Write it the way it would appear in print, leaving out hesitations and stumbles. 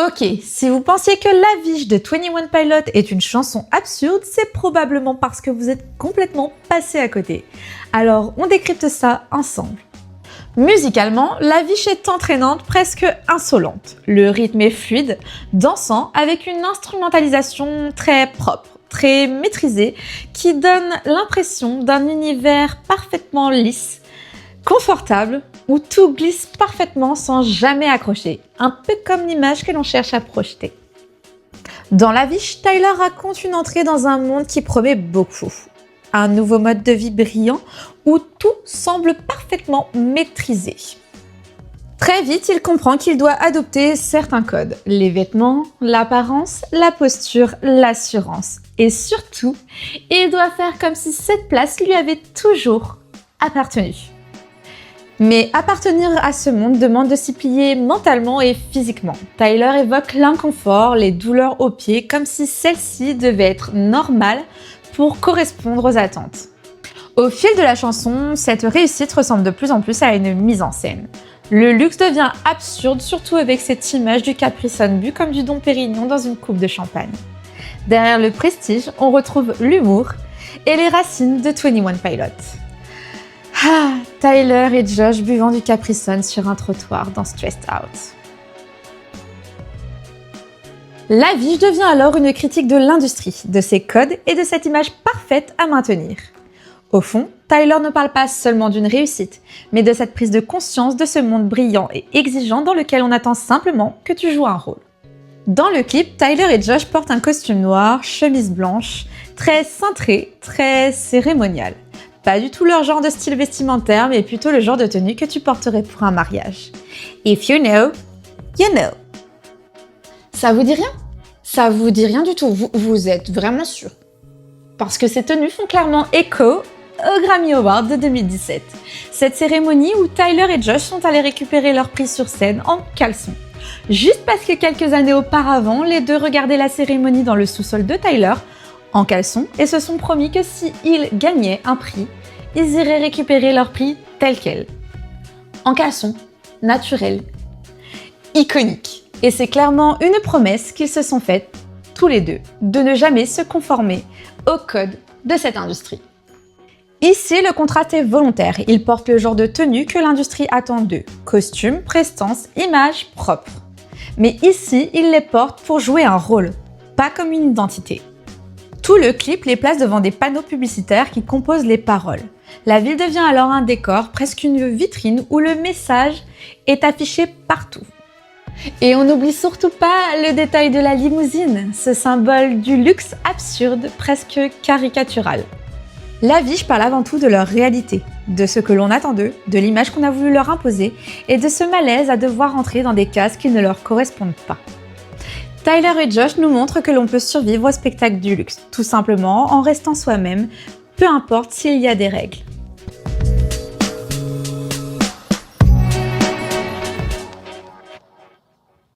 Ok, si vous pensiez que l'affiche de 21 Pilots est une chanson absurde, c'est probablement parce que vous êtes complètement passé à côté. Alors, on décrypte ça ensemble. Musicalement, l'affiche est entraînante, presque insolente. Le rythme est fluide, dansant, avec une instrumentalisation très propre, très maîtrisée, qui donne l'impression d'un univers parfaitement lisse, confortable, où tout glisse parfaitement sans jamais accrocher, un peu comme l'image que l'on cherche à projeter. Dans l'affiche, Tyler raconte une entrée dans un monde qui promet beaucoup. Un nouveau mode de vie brillant où tout semble parfaitement maîtrisé. Très vite, il comprend qu'il doit adopter certains codes. Les vêtements, l'apparence, la posture, l'assurance. Et surtout, il doit faire comme si cette place lui avait toujours appartenu. Mais appartenir à ce monde demande de s'y plier mentalement et physiquement. Tyler évoque l'inconfort, les douleurs aux pieds, comme si celles-ci devaient être normales pour correspondre aux attentes. Au fil de la chanson, cette réussite ressemble de plus en plus à une mise en scène. Le luxe devient absurde, surtout avec cette image du Capri Sun bu comme du Dom Pérignon dans une coupe de champagne. Derrière le prestige, on retrouve l'humour et les racines de 21 Pilots. Ah, Tyler et Josh buvant du Capri Sun sur un trottoir dans Stressed Out. L'affiche devient alors une critique de l'industrie, de ses codes et de cette image parfaite à maintenir. Au fond, Tyler ne parle pas seulement d'une réussite, mais de cette prise de conscience de ce monde brillant et exigeant dans lequel on attend simplement que tu joues un rôle. Dans le clip, Tyler et Josh portent un costume noir, chemise blanche, très cintré, très cérémonial. Pas du tout leur genre de style vestimentaire, mais plutôt le genre de tenue que tu porterais pour un mariage. If you know, you know. Ça vous dit rien? Ça vous dit rien du tout, vous êtes vraiment sûr? Parce que ces tenues font clairement écho au Grammy Award de 2017. Cette cérémonie où Tyler et Josh sont allés récupérer leur prix sur scène en caleçon. Juste parce que quelques années auparavant, les deux regardaient la cérémonie dans le sous-sol de Tyler en caleçon et se sont promis que s'ils gagnaient un prix, ils iraient récupérer leur prix tel quel. En caleçon, naturel, iconique. Et c'est clairement une promesse qu'ils se sont faite, tous les deux, de ne jamais se conformer au code de cette industrie. Ici, le contraste est volontaire. Ils portent le genre de tenue que l'industrie attend d'eux. Costume, prestance, image propre. Mais ici, ils les portent pour jouer un rôle, pas comme une identité. Tout le clip les place devant des panneaux publicitaires qui composent les paroles. La ville devient alors un décor, presque une vitrine où le message est affiché partout. Et on n'oublie surtout pas le détail de la limousine, ce symbole du luxe absurde, presque caricatural. L'affiche parle avant tout de leur réalité, de ce que l'on attend d'eux, de l'image qu'on a voulu leur imposer et de ce malaise à devoir entrer dans des cases qui ne leur correspondent pas. Tyler et Josh nous montrent que l'on peut survivre au spectacle du luxe, tout simplement en restant soi-même, peu importe s'il y a des règles.